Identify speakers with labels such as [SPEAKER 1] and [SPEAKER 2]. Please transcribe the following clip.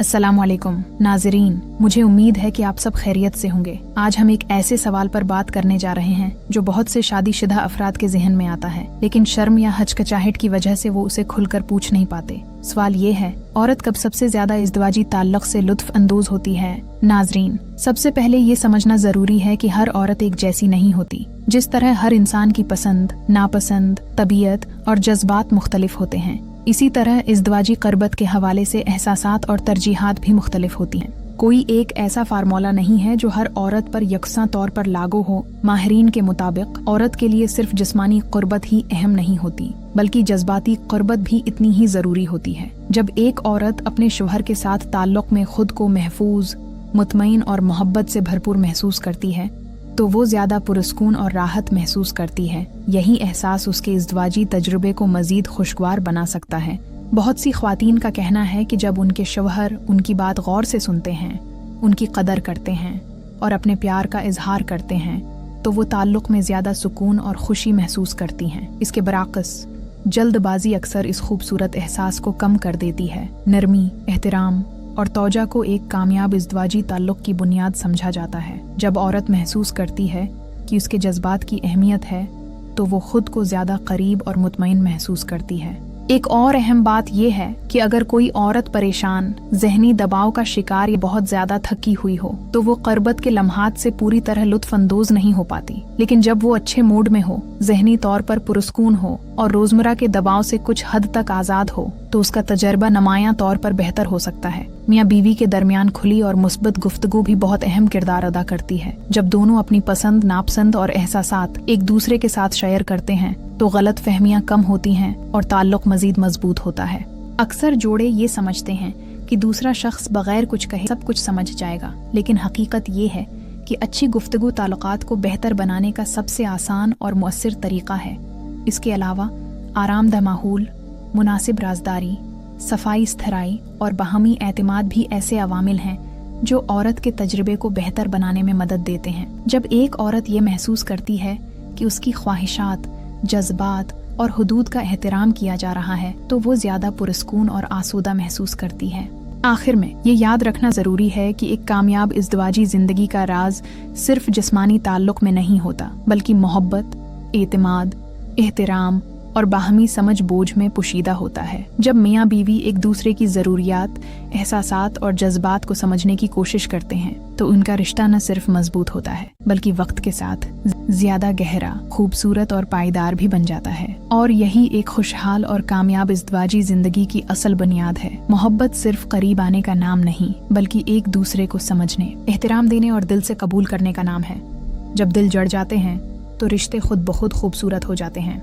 [SPEAKER 1] अस्सलामुअलैकुम नाज़रीन, मुझे उम्मीद है कि आप सब खैरियत से होंगे। आज हम एक ऐसे सवाल पर बात करने जा रहे हैं जो बहुत से शादीशुदा अफराद के जहन में आता है, लेकिन शर्म या हचकचाहट की वजह से वो उसे खुलकर पूछ नहीं पाते। सवाल ये है, औरत कब सबसे ज्यादा इज़्दिवाजी ताल्लुक़ से लुत्फ अंदोज होती है? नाज़रीन, सबसे पहले ये समझना जरूरी है कि हर औरत एक जैसी नहीं होती। जिस तरह हर इंसान की पसंद, नापसंद, तबीयत और जज्बात मुख्तलिफ होते हैं, इसी तरह इज़्दिवाजी क़रबत के हवाले से एहसासात और तरजीहात भी मुख्तलिफ होती हैं। कोई एक ऐसा फार्मूला नहीं है जो हर औरत पर यकसा तौर पर लागू हो। माहिरीन के मुताबिक औरत के लिए सिर्फ जिस्मानी क़ुर्बत ही अहम नहीं होती, बल्कि जज्बाती क़ुर्बत भी इतनी ही ज़रूरी होती है। जब एक औरत अपने शौहर के साथ ताल्लुक़ में खुद को महफूज, मुतमईन और मोहब्बत से भरपूर महसूस करती है तो वो ज़्यादा पुरस्कून और राहत महसूस करती है। यही एहसास उसके इज़्दिवाजी तजुर्बे को मज़ीद खुशगवार बना सकता है। बहुत सी ख्वातीन का कहना है कि जब उनके शौहर उनकी बात गौर से सुनते हैं, उनकी कदर करते हैं और अपने प्यार का इजहार करते हैं तो वो ताल्लुक़ में ज़्यादा सुकून और खुशी महसूस करती हैं। इसके बरअक्स जल्दबाजी अक्सर इस खूबसूरत एहसास को कम कर देती है। नरमी, एहतराम और तौजा को एक कामयाब इज़्दिवाजी ताल्लुक़ की बुनियाद समझा जाता है। जब औरत महसूस करती है कि उसके जज्बात की अहमियत है तो वो खुद को ज़्यादा करीब और मुतमईन महसूस करती है। एक और अहम बात यह है कि अगर कोई औरत परेशान, जहनी दबाव का शिकार या बहुत ज्यादा थकी हुई हो तो वो क़रबत के लम्हात से पूरी तरह लुत्फ अंदोज नहीं हो पाती। लेकिन जब वो अच्छे मूड में हो, जहनी तौर पर पुरस्कून हो और रोजमर्रा के दबाव से कुछ हद तक आज़ाद हो तो उसका तजर्बा नुमायां तौर पर बेहतर हो सकता है। मियाँ बीवी के दरमियान खुली और मुस्बत गुफ्तगू भी बहुत अहम किरदार अदा करती है। जब दोनों अपनी पसंद, नापसंद और एहसासात एक दूसरे के साथ शेयर करते हैं तो गलत फहमियां कम होती हैं और ताल्लुक़ मजीद मजबूत होता है। अक्सर जोड़े ये समझते हैं कि दूसरा शख्स बगैर कुछ कहे सब कुछ समझ जाएगा, लेकिन हकीकत ये है कि अच्छी गुफ्तगू ताल्लुक़ात को बेहतर बनाने का सबसे आसान और मुअस्सिर तरीका है। इसके अलावा आरामदह माहौल, मुनासिब राजदारी, सफाई स्थराई और बाहमी एतमाद भी ऐसे अवामिल हैं जो औरत के तजर्बे को बेहतर बनाने में मदद देते हैं। जब एक औरत ये महसूस करती है कि उसकी ख्वाहिशात, जज्बात और हुदूद का एहतराम किया जा रहा है तो वो ज्यादा पुरस्कून और आसूदा महसूस करती है। आखिर में ये याद रखना जरूरी है कि एक कामयाब इज़्दिवाजी जिंदगी का राज सिर्फ जिस्मानी ताल्लुक़ में नहीं होता, बल्कि मोहब्बत, एतमाद, एहतराम और बाहमी समझ बोझ में पोशीदा होता है। जब मियाँ बीवी एक दूसरे की ज़रूरियात, एहसासात और जज्बात को समझने की कोशिश करते हैं तो उनका रिश्ता न सिर्फ मजबूत होता है बल्कि वक्त के साथ ज्यादा गहरा, खूबसूरत और पायदार भी बन जाता है। और यही एक खुशहाल और कामयाब इज़्दिवाजी जिंदगी की असल बुनियाद है। मोहब्बत सिर्फ करीब आने का नाम नहीं, बल्कि एक दूसरे को समझने, एहतराम देने और दिल से कबूल करने का नाम है। जब दिल जड़ जाते हैं तो रिश्ते खुद ब खुद खूबसूरत हो जाते हैं।